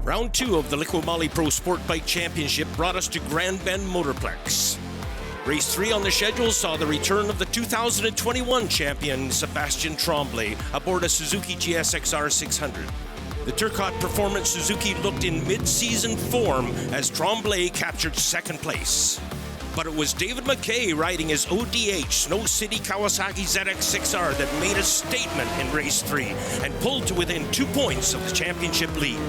Round 2 of the Liqui Moly Pro Sport Bike Championship brought us to Grand Bend Motorplex. Race 3 on the schedule saw the return of the 2021 champion Sebastien Tremblay aboard a Suzuki GSXR 600. The Turcotte Performance Suzuki looked in mid-season form as Tremblay captured second place. But it was David MacKay riding his ODH Snow City Kawasaki ZX6R that made a statement in race 3 and pulled to within 2 points of the championship lead.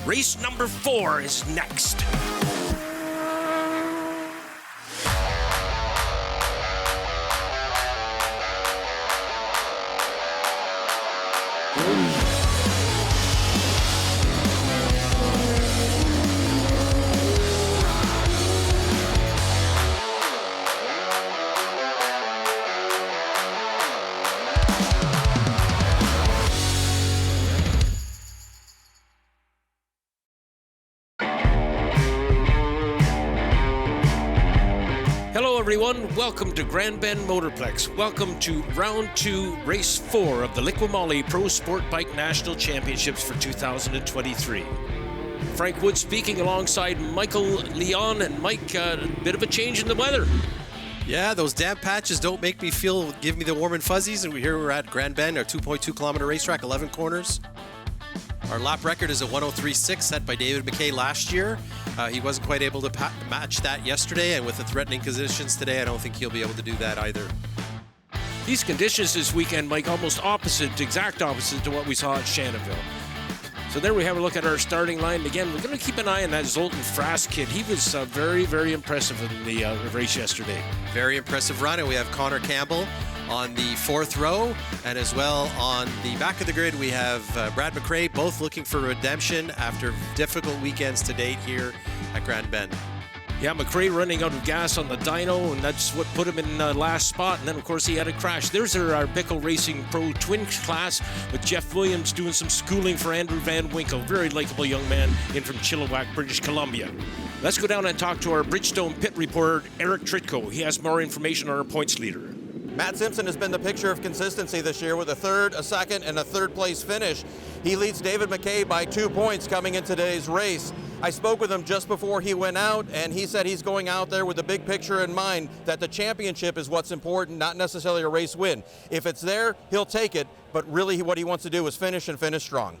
Race number 4 is next. Hello everyone, welcome to Grand Bend Motorplex. Welcome to Round 2, Race 4 of the Liqui Moly Pro Sport Bike National Championships for 2023. Frank Wood speaking alongside Michael Leon, and Mike, a bit of a change in the weather. Yeah, those damp patches don't make me give me the warm and fuzzies, and we're at Grand Bend, our 2.2 kilometer racetrack, 11 corners. Our lap record is a 103.6 set by David MacKay last year. He wasn't quite able to match that yesterday, and with the threatening conditions today, I don't think he'll be able to do that either. These conditions this weekend, Mike, almost exact opposite to what we saw at Shannonville. So there we have a look at our starting line. Again, we're going to keep an eye on that Zoltan Frask kid. He was very, very impressive in the race yesterday. Very impressive run, and we have Connor Campbell on the fourth row, and as well on the back of the grid we have Brad McRae, both looking for redemption after difficult weekends to date here at Grand Bend. Yeah, McRae running out of gas on the dyno, and that's what put him in last spot, and then of course he had a crash. There's our Bickle Racing Pro Twin class with Jeff Williams doing some schooling for Andrew Van Winkle, very likable young man in from Chilliwack, British Columbia. Let's go down and talk to our Bridgestone pit reporter Eric Turcotte. He has more information on our points leader. Matt Simpson has been the picture of consistency this year with a third, a second, and a third place finish. He leads David MacKay by 2 points coming in today's race. I spoke with him just before he went out, and he said he's going out there with the big picture in mind, that the championship is what's important, not necessarily a race win. If it's there, he'll take it, but really what he wants to do is finish and finish strong.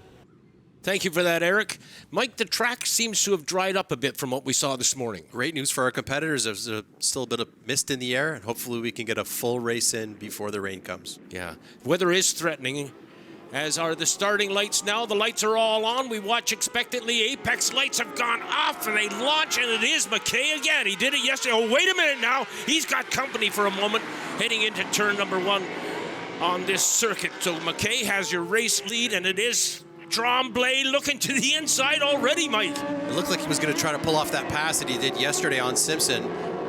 Thank you for that, Eric. Mike, the track seems to have dried up a bit from what we saw this morning. Great news for our competitors. There's still a bit of mist in the air, and hopefully we can get a full race in before the rain comes. Yeah, weather is threatening, as are the starting lights now. The lights are all on. We watch expectantly. Apex lights have gone off, and they launch, and it is MacKay again. He did it yesterday. Oh, wait a minute now. He's got company for a moment heading into turn number 1 on this circuit. So MacKay has your race lead, and it is Tremblay looking to the inside already, Mike. It looked like he was going to try to pull off that pass that he did yesterday on Simpson,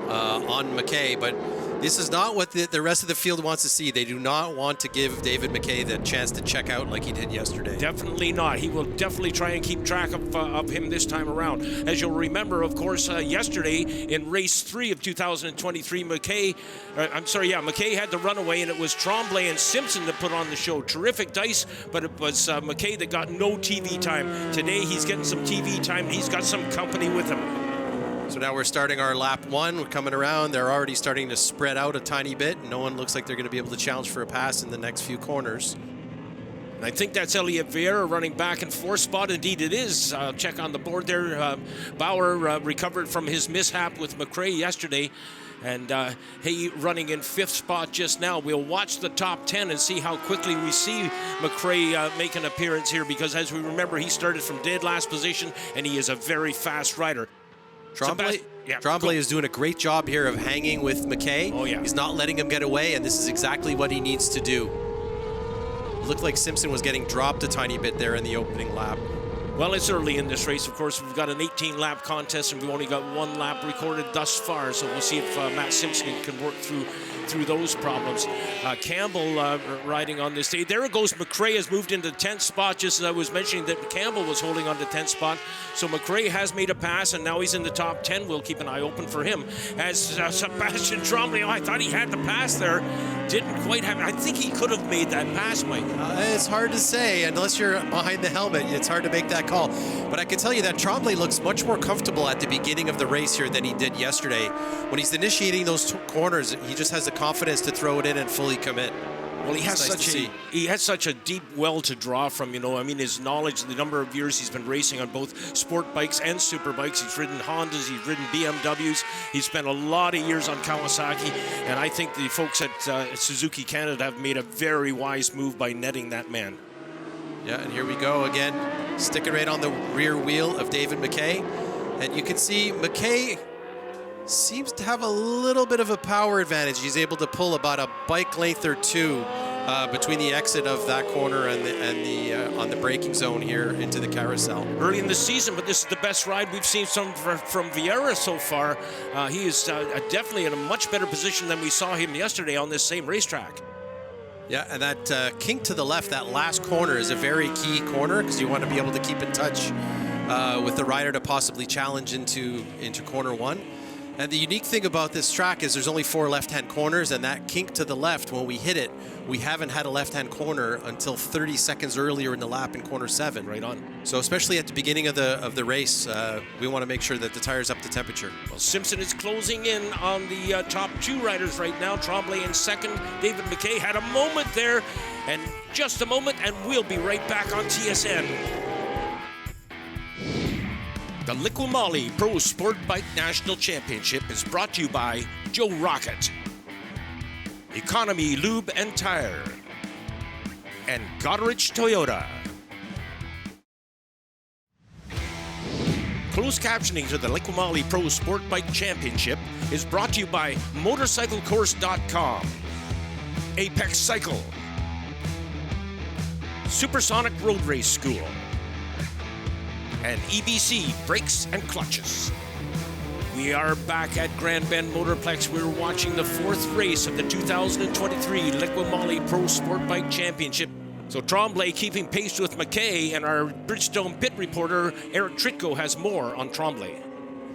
on MacKay, but this is not what the rest of the field wants to see. They do not want to give David MacKay the chance to check out like he did yesterday. Definitely not. He will definitely try and keep track of him this time around. As you'll remember, of course, yesterday in race 3 of 2023, MacKay had the runaway, and it was Tremblay and Simpson that put on the show. Terrific dice, but it was MacKay that got no TV time. Today he's getting some TV time, and he's got some company with him. So now we're starting our lap 1. We're coming around. They're already starting to spread out a tiny bit. No one looks like they're going to be able to challenge for a pass in the next few corners. And I think that's Elliot Vieira running back and forth spot. Indeed it is. Check on the board there. Bauer recovered from his mishap with MacRae yesterday. And he running in 5th spot just now. We'll watch the top 10 and see how quickly we see MacRae make an appearance here, because as we remember, he started from dead last position, and he is a very fast rider. Tremblay is doing a great job here of hanging with MacKay. Oh, yeah. He's not letting him get away, and this is exactly what he needs to do. It looked like Simpson was getting dropped a tiny bit there in the opening lap. Well, it's early in this race. Of course, we've got an 18-lap contest, and we've only got 1 lap recorded thus far, so we'll see if Matt Simpson can work through through those problems. Campbell riding on this day. There it goes. MacKay has moved into the 10th spot, just as I was mentioning that Campbell was holding on to 10th spot. So MacKay has made a pass, and now he's in the top 10. We'll keep an eye open for him. As Sebastien Tremblay, I thought he had the pass there. Didn't quite have it. I think he could have made that pass, Mike. It's hard to say. Unless you're behind the helmet, it's hard to make that call. But I can tell you that Tremblay looks much more comfortable at the beginning of the race here than he did yesterday. When he's initiating those corners, he just has the confidence to throw it in and fully commit. Well, he has such a deep well to draw from, you know. I mean, his knowledge, the number of years he's been racing on both sport bikes and super bikes. He's ridden Hondas, he's ridden BMWs. He's spent a lot of years on Kawasaki, and I think the folks at Suzuki Canada have made a very wise move by netting that man. Yeah, and here we go again, sticking right on the rear wheel of David MacKay. And you can see MacKay seems to have a little bit of a power advantage. He's able to pull about a bike length or two between the exit of that corner and the on the braking zone here into the carousel. Early in the season, but this is the best ride we've seen from Vieira so far. He is definitely in a much better position than we saw him yesterday on this same racetrack. Yeah, and that kink to the left, that last corner is a very key corner because you want to be able to keep in touch with the rider to possibly challenge into corner one. And the unique thing about this track is there's only 4 left-hand corners, and that kink to the left, when we hit it, we haven't had a left-hand corner until 30 seconds earlier in the lap in corner 7. Right on. So especially at the beginning of the race, we want to make sure that the tire's up to temperature. Well, Simpson is closing in on the top 2 riders right now. Tremblay in second. David MacKay had a moment there, and just a moment, and we'll be right back on TSN. The Liqui Moly Pro Sport Bike National Championship is brought to you by Joe Rocket, Economy Lube and Tire, and Goderich Toyota. Closed captioning to the Liqui Moly Pro Sport Bike Championship is brought to you by MotorcycleCourse.com, Apex Cycle, Supersonic Road Race School, and EBC Brakes and Clutches. We are back at Grand Bend Motorplex. We're watching the 4th race of the 2023 Liqui Moly Pro Sport Bike Championship. So Tremblay keeping pace with MacKay, and our Bridgestone pit reporter Eric Tritko has more on Tremblay.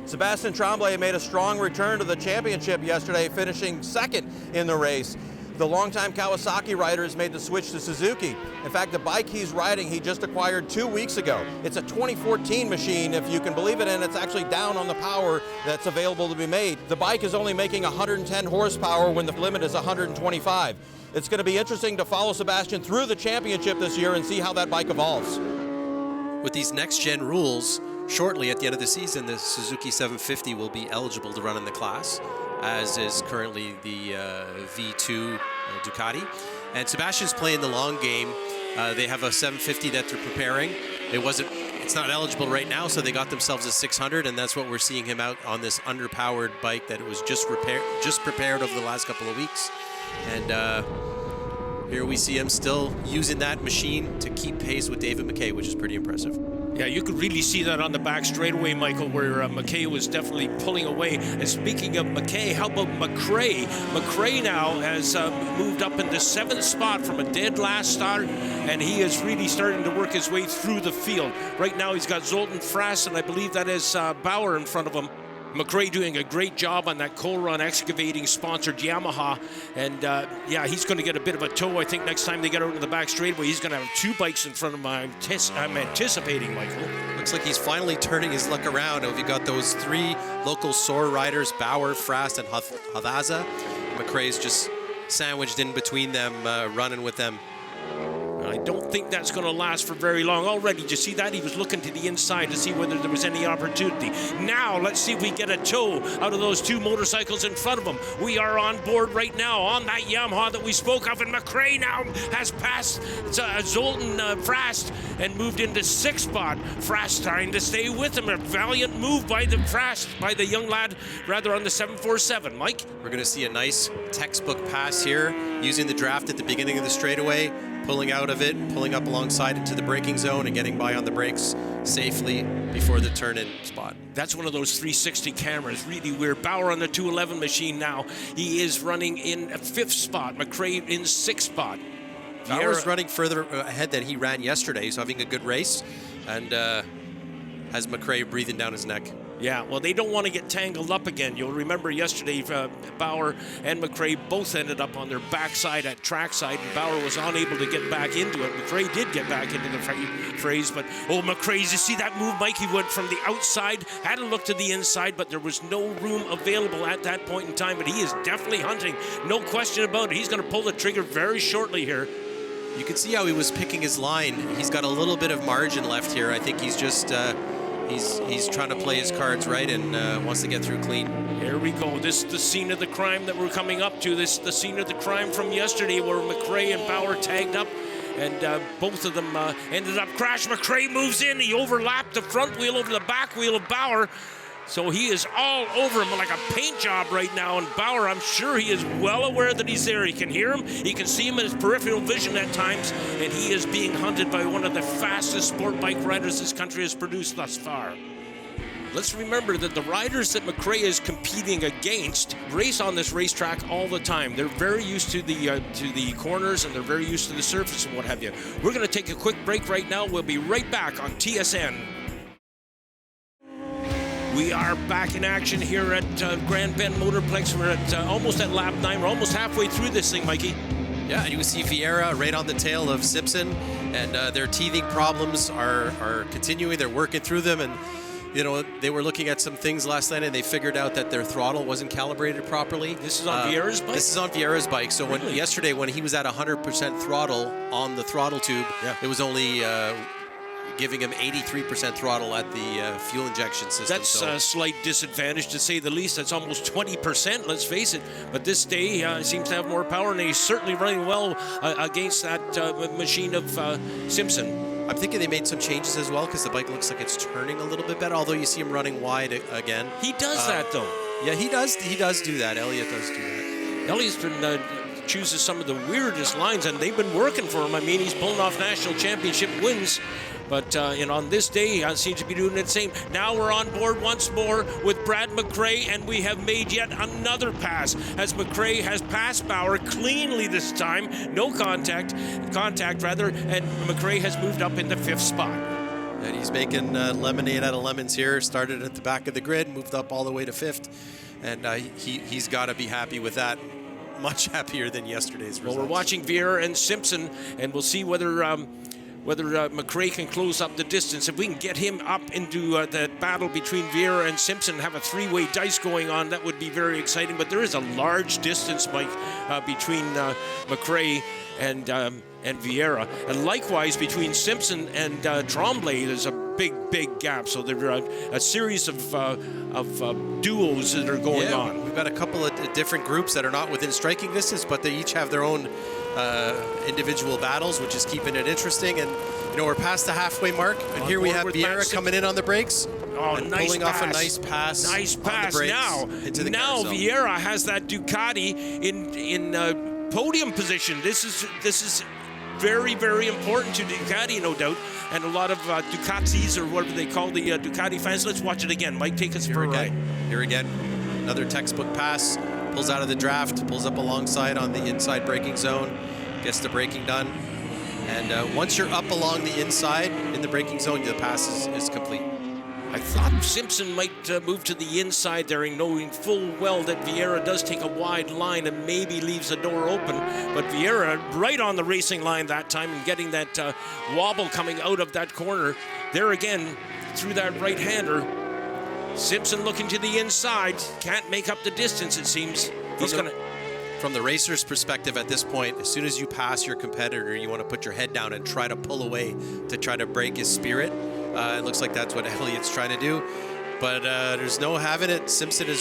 Sebastien Tremblay made a strong return to the championship yesterday, finishing second in the race. The longtime Kawasaki rider has made the switch to Suzuki. In fact, the bike he's riding, he just acquired 2 weeks ago. It's a 2014 machine, if you can believe it, and it's actually down on the power that's available to be made. The bike is only making 110 horsepower when the limit is 125. It's going to be interesting to follow Sebastien through the championship this year and see how that bike evolves. With these next-gen rules, shortly at the end of the season, the Suzuki 750 will be eligible to run in the class, as is currently the V2 Ducati. And Sebastian's playing the long game. They have a 750 that they're preparing. It's not eligible right now, so they got themselves a 600, and that's what we're seeing him out on this underpowered bike that it was just prepared over the last couple of weeks. And here we see him still using that machine to keep pace with David MacKay, which is pretty impressive. Yeah, you could really see that on the back straightaway, Michael, where MacKay was definitely pulling away. And speaking of MacKay, how about MacRae? MacRae now has moved up into 7th spot from a dead last start, and he is really starting to work his way through the field. Right now he's got Zoltan Fras, and I believe that is Bauer in front of him. MacRae doing a great job on that Coal Run Excavating sponsored Yamaha, and yeah, he's going to get a bit of a tow. I think next time they get out into the back straightaway, he's going to have 2 bikes in front of him. I'm anticipating, Michael. Looks like he's finally turning his luck around. We've got those 3 local SOAR riders, Bauer, Frast, and Hadaza. MacRae's just sandwiched in between them, running with them. I don't think that's going to last for very long. Already, did you see that? He was looking to the inside to see whether there was any opportunity. Now, let's see if we get a tow out of those 2 motorcycles in front of him. We are on board right now on that Yamaha that we spoke of, and MacRae now has passed Zoltan Frast and moved into 6th spot. Frast trying to stay with him. A valiant move by the Frast, by the young lad, rather, on the 747. Mike? We're going to see a nice textbook pass here, using the draft at the beginning of the straightaway. pulling out of it, pulling up alongside into the braking zone and getting by on the brakes safely before the turn-in spot. That's one of those 360 cameras, really weird. Bauer on the 211 machine now. He is running in 5th spot. MacKay in 6th spot. Bauer's running further ahead than he ran yesterday. He's having a good race and has MacKay breathing down his neck. Yeah, well, they don't want to get tangled up again. You'll remember yesterday, Bauer and MacKay both ended up on their backside at trackside, and Bauer was unable to get back into it. MacKay did get back into the phrase, but MacKay, you see that move, Mike? He went from the outside, had a look to the inside, but there was no room available at that point in time. But he is definitely hunting, no question about it. He's going to pull the trigger very shortly here. You can see how he was picking his line. He's got a little bit of margin left here. I think he's just he's trying to play his cards right and wants to get through clean. Here we go. This is the scene of the crime that we're coming up to. This is the scene of the crime from yesterday where MacKay and Bauer tagged up, and both of them ended up crashing. MacKay moves in. He overlapped the front wheel over the back wheel of Bauer. So he is all over him like a paint job right now. And Bauer, I'm sure he is well aware that he's there. He can hear him. He can see him in his peripheral vision at times. And he is being hunted by one of the fastest sport bike riders this country has produced thus far. Let's remember that the riders that MacKay is competing against race on this racetrack all the time. They're very used to the corners, and they're very used to the surface and what have you. We're going to take a quick break right now. We'll be right back on TSN. We are back in action here at Grand Bend Motorplex. We're at almost at lap 9. We're almost halfway through this thing, Mikey. Yeah, you can see Vieira right on the tail of Simpson, and their teething problems are continuing. They're working through them, and you know, they were looking at some things last night, and they figured out that their throttle wasn't calibrated properly. This is on Vieira's bike? This is on Vieira's bike. So really? Yesterday, when he was at 100% throttle on the throttle tube, it was only giving him 83% throttle at the fuel injection system. That's a slight disadvantage, to say the least. That's almost 20%, let's face it. But this day seems to have more power, and he's certainly running well against that machine of Simpson. I'm thinking they made some changes as well, because the bike looks like it's turning a little bit better, although you see him running wide again. He does that, though. Yeah, he does do that. Elliott does do that. Elliott's been chooses some of the weirdest lines, and they've been working for him. I mean, he's pulling off national championship wins. But on this day, he seems to be doing the same. Now we're on board once more with Brad MacKay, and we have made yet another pass as MacKay has passed Bauer cleanly this time. No contact rather, and MacKay has moved up in the 5th spot. And he's making lemonade out of lemons here. Started at the back of the grid, moved up all the way to 5th, and he's got to be happy with that. Much happier than yesterday's results. Well, we're watching Vieira and Simpson, and we'll see whether MacKay can close up the distance. If we can get him up into that battle between Vieira and Simpson, have a 3-way dice going on, that would be very exciting. But there is a large distance, Mike, between MacKay and Vieira. And likewise, between Simpson and Tremblay, there's a big gap. So there are a series of duos that are going on. We've got a couple of different groups that are not within striking distance, but they each have their own individual battles, which is keeping it interesting. And you know, we're past the halfway mark, and here we have Vieira coming in on the brakes. Oh, and nice pulling pass. off a nice pass. Nice pass. Now Vieira has that Ducati in podium position. This is very, very important to Ducati, no doubt, and a lot of Ducatis, or whatever they call the Ducati fans. Let's watch it again. Mike, take us for a ride. Here again, another textbook pass. Pulls out of the draft, pulls up alongside on the inside braking zone, gets the braking done. And once you're up along the inside in the braking zone, the pass is complete. I thought Simpson might move to the inside there, knowing full well that Vieira does take a wide line and maybe leaves the door open. But Vieira right on the racing line that time, and getting that wobble coming out of that corner. There again, through that right-hander. Simpson looking to the inside. Can't make up the distance, it seems. From the racer's perspective at this point, as soon as you pass your competitor, you want to put your head down and try to pull away to try to break his spirit. It looks like that's what Elliott's trying to do. But there's no having it. Simpson is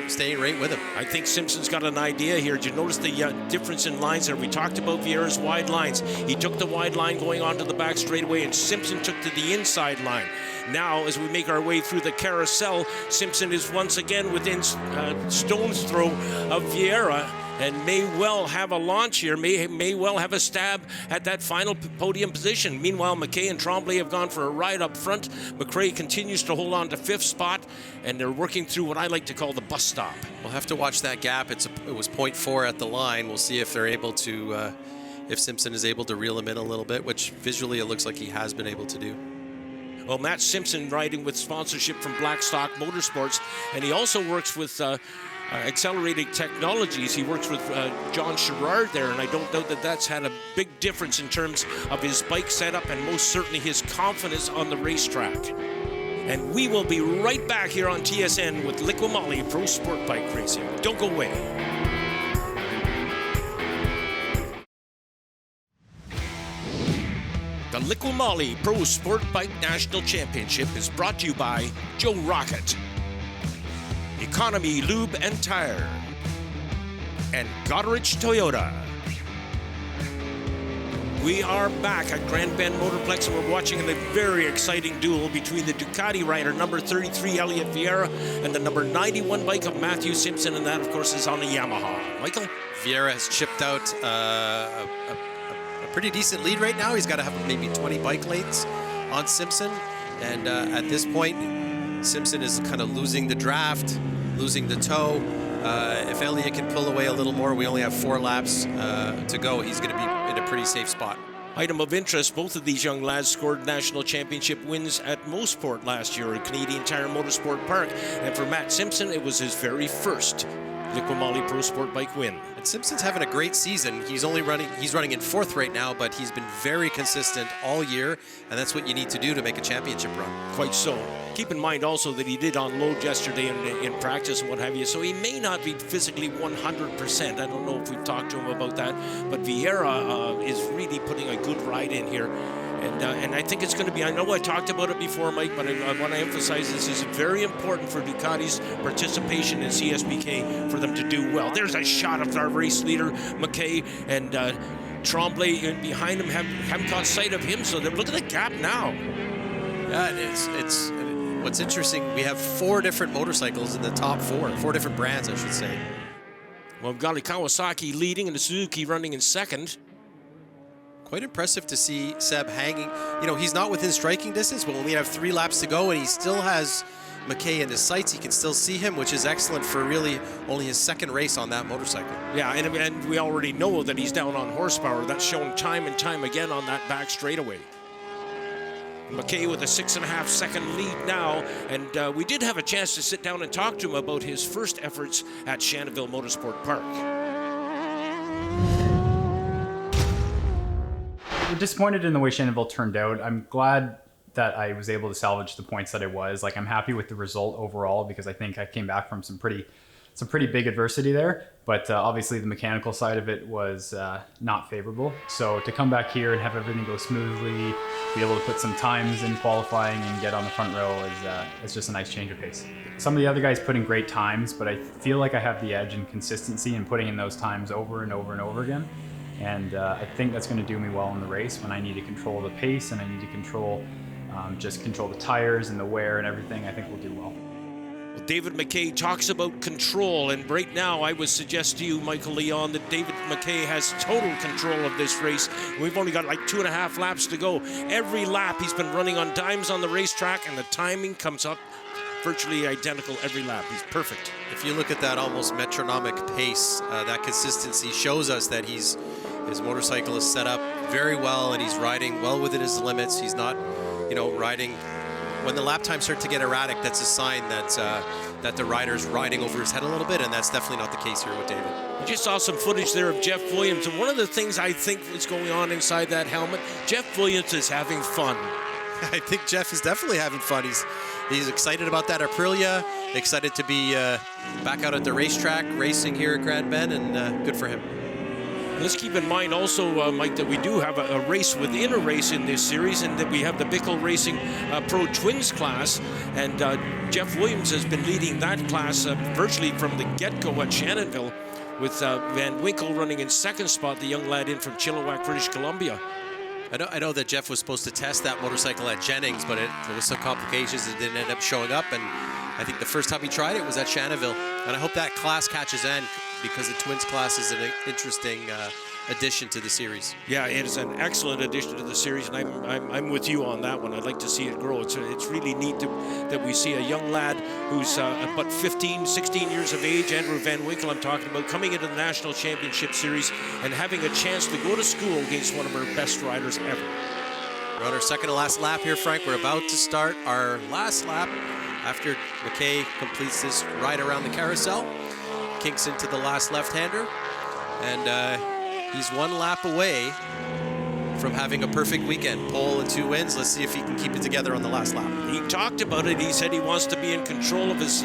staying right with him. I think Simpson's got an idea here. Did you notice the difference in lines there? We talked about Vieira's wide lines. He took the wide line going onto the back straightaway, and Simpson took to the inside line. Now, as we make our way through the carousel, Simpson is once again within stone's throw of Vieira. and may well have a launch here, may well have a stab at that final podium position. Meanwhile, MacKay and Tremblay have gone for a ride up front. McRae continues to hold on to 5th spot, and they're working through what I like to call the bus stop. We'll have to watch that gap. It was 0.4 at the line. We'll see if they're able to, if Simpson is able to reel him in a little bit, which visually it looks like he has been able to do. Well, Matt Simpson riding with sponsorship from Blackstock Motorsports, and he also works with Accelerating Technologies. He works with John Sherrard there, and I don't doubt that that's had a big difference in terms of his bike setup and most certainly his confidence on the racetrack. And we will be right back here on TSN with Liqui Moly Pro Sport Bike Racing. Don't go away. The Liqui Moly Pro Sport Bike National Championship is brought to you by Joe Rocket, Economy Lube and Tire, and Goderich Toyota. We are back at Grand Bend Motorplex, and we're watching a very exciting duel between the Ducati rider number 33 Elliot Vieira and the number 91 bike of Matthew Simpson, and that of course is on a Yamaha. Michael? Vieira has chipped out a pretty decent lead right now. He's got to have maybe 20 bike lengths on Simpson, and at this point Simpson is kind of losing the draft, losing the toe. If Elliott can pull away a little more, we only have 4 laps to go. He's going to be in a pretty safe spot. Item of interest, both of these young lads scored national championship wins at Mosport last year at Canadian Tire Motorsport Park, and for Matt Simpson it was his very first Liqui Moly Pro Sport Bike win. And Simpson's having a great season. He's running in 4th right now, but he's been very consistent all year, and that's what you need to do to make a championship run. Quite so. Keep in mind also that he did unload yesterday in practice and what have you, so he may not be physically 100%. I don't know if we've talked to him about that, but Vieira is really putting a good ride in here. And I think it's going to be, I know I talked about it before, Mike, but I want to emphasize this is very important for Ducati's participation in CSBK for them to do well. There's a shot of our race leader, MacKay, and Tremblay behind him haven't caught sight of him, so look at the gap now. Yeah, it's what's interesting, we have 4 different motorcycles in the top 4 different brands, I should say. Well, we've got a Kawasaki leading and a Suzuki running in 2nd. Quite impressive to see Seb hanging. You know, he's not within striking distance, but when we have 3 laps to go and he still has MacKay in his sights, he can still see him, which is excellent for really only his 2nd race on that motorcycle. Yeah, and we already know that he's down on horsepower. That's shown time and time again on that back straightaway. MacKay with a 6.5-second lead now, and we did have a chance to sit down and talk to him about his first efforts at Shannonville Motorsport Park. We're disappointed in the way Shannonville turned out. I'm glad that I was able to salvage the points that I was. Like, I'm happy with the result overall because I think I came back from some pretty big adversity there. But obviously the mechanical side of it was not favorable. So to come back here and have everything go smoothly, be able to put some times in qualifying and get on the front row is just a nice change of pace. Some of the other guys put in great times, but I feel like I have the edge in consistency in putting in those times over and over and over again. And I think that's going to do me well in the race when I need to control the pace and I need to control the tires and the wear and everything. I think we'll do well. Well, David MacKay talks about control, and right now I would suggest to you, Michael Leon, that David MacKay has total control of this race. We've only got like 2.5 laps to go. Every lap he's been running on dimes on the racetrack, and the timing comes up virtually identical every lap. He's perfect. If you look at that almost metronomic pace, that consistency shows us that his motorcycle is set up very well and he's riding well within his limits. He's not, riding. When the lap times start to get erratic, that's a sign that the rider's riding over his head a little bit, and that's definitely not the case here with David. We just saw some footage there of Jeff Williams, and one of the things I think is going on inside that helmet, Jeff Williams is having fun. I think Jeff is definitely having fun. He's excited about that Aprilia, excited to be back out at the racetrack racing here at Grand Bend, and good for him. Let's keep in mind also, Mike, that we do have a race within a race in this series, and that we have the Bickle Racing Pro Twins class, and Jeff Williams has been leading that class virtually from the get-go at Shannonville, with Van Winkle running in 2nd spot, the young lad in from Chilliwack, British Columbia. I know that Jeff was supposed to test that motorcycle at Jennings, but there was some complications that didn't end up showing up, and I think the first time he tried it was at Shannonville, and I hope that class catches because the twins class is an interesting addition to the series. Yeah, it is an excellent addition to the series, and I'm with you on that one. I'd like to see it grow. It's really neat that we see a young lad who's about 15, 16 years of age, Andrew Van Winkle I'm talking about, coming into the National Championship Series and having a chance to go to school against one of our best riders ever. We're on our second to last lap here, Frank. We're about to start our last lap after MacKay completes this ride around the carousel, kinks into the last left-hander, and he's one lap away from having a perfect weekend. Pole and 2 wins. Let's see if he can keep it together on the last lap. He talked about it. He said he wants to be in control of his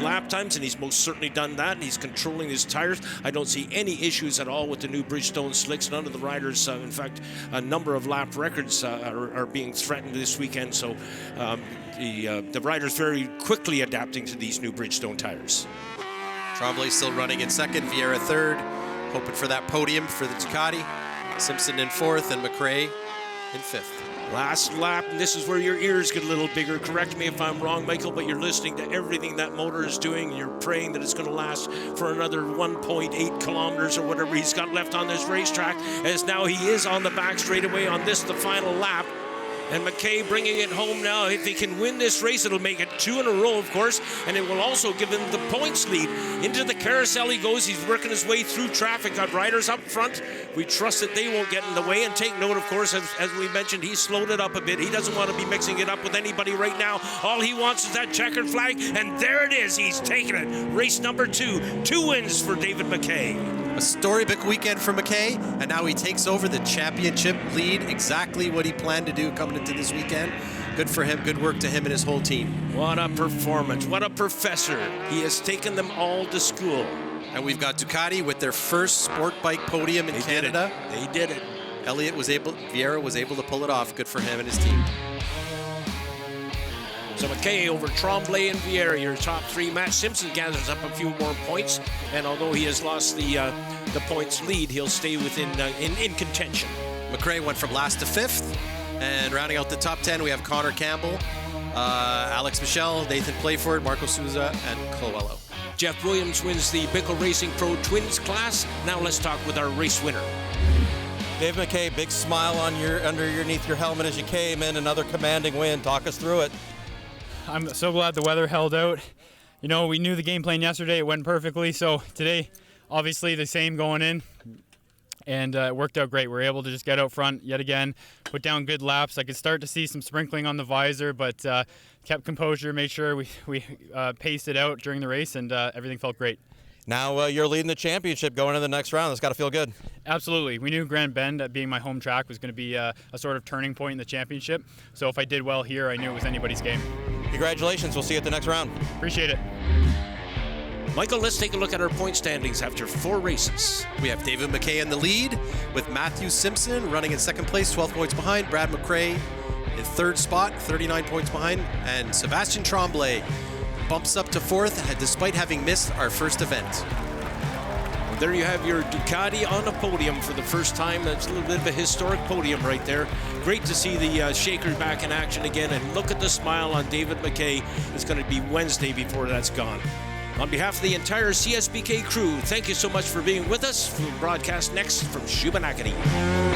lap times, and he's most certainly done that. And he's controlling his tires. I don't see any issues at all with the new Bridgestone slicks. None of the riders, in fact, a number of lap records are being threatened this weekend. So the riders very quickly adapting to these new Bridgestone tires. Tremblay still running in second, Vieira third. Hoping for that podium for the Ducati. Simpson in fourth and MacKay in fifth. Last lap, and this is where your ears get a little bigger. Correct me if I'm wrong, Michael, but you're listening to everything that motor is doing. You're praying that it's going to last for another 1.8 kilometers or whatever he's got left on this racetrack, as now he is on the back straightaway on this, the final lap. And MacKay bringing it home now. If he can win this race, it'll make it 2 in a row, of course, and it will also give him the points lead. Into the carousel he goes. He's working his way through traffic. Got riders up front. We trust that they won't get in the way. And take note, of course, as we mentioned, he slowed it up a bit. He doesn't want to be mixing it up with anybody right now. All he wants is that checkered flag, and there it is. He's taking it. Race number 2. 2 wins for David MacKay. A storybook weekend for MacKay, and now he takes over the championship lead, exactly what he planned to do coming into this weekend. Good for him, good work to him and his whole team. What a performance, what a professor. He has taken them all to school. And we've got Ducati with their first sport bike podium in Canada. They did it. Vieira was able to pull it off. Good for him and his team. So MacKay over Tremblay and Vieira, your top 3. Matt Simpson gathers up a few more points, and although he has lost the points lead, he'll stay within in contention. MacKay went from last to 5th, and rounding out the top 10, we have Connor Campbell, Alex Michel, Nathan Playford, Marco Souza, and Cloello. Jeff Williams wins the Bickle Racing Pro Twins class. Now let's talk with our race winner. Dave MacKay, big smile on underneath your helmet as you came in. Another commanding win. Talk us through it. I'm so glad the weather held out. You know, we knew the game plan yesterday. It went perfectly. So today, obviously the same going in. And it worked out great. We were able to just get out front yet again, put down good laps. I could start to see some sprinkling on the visor, but kept composure, made sure we paced it out during the race, and everything felt great. Now you're leading the championship going into the next round. That's got to feel good. Absolutely. We knew Grand Bend, being my home track, was going to be a sort of turning point in the championship. So if I did well here, I knew it was anybody's game. Congratulations. We'll see you at the next round. Appreciate it. Michael, let's take a look at our point standings after 4 races. We have David MacKay in the lead with Matthew Simpson running in second place, 12 points behind. Brad MacRae in third spot, 39 points behind. And Sebastien Tremblay bumps up to 4th despite having missed our first event. Well, there you have your Ducati on a podium for the first time. That's a little bit of a historic podium right there. Great to see the Shaker back in action again, and look at the smile on David MacKay. It's going to be Wednesday before that's gone. On behalf of the entire CSBK crew, thank you so much for being with us. We'll broadcast next from Shubenacadie.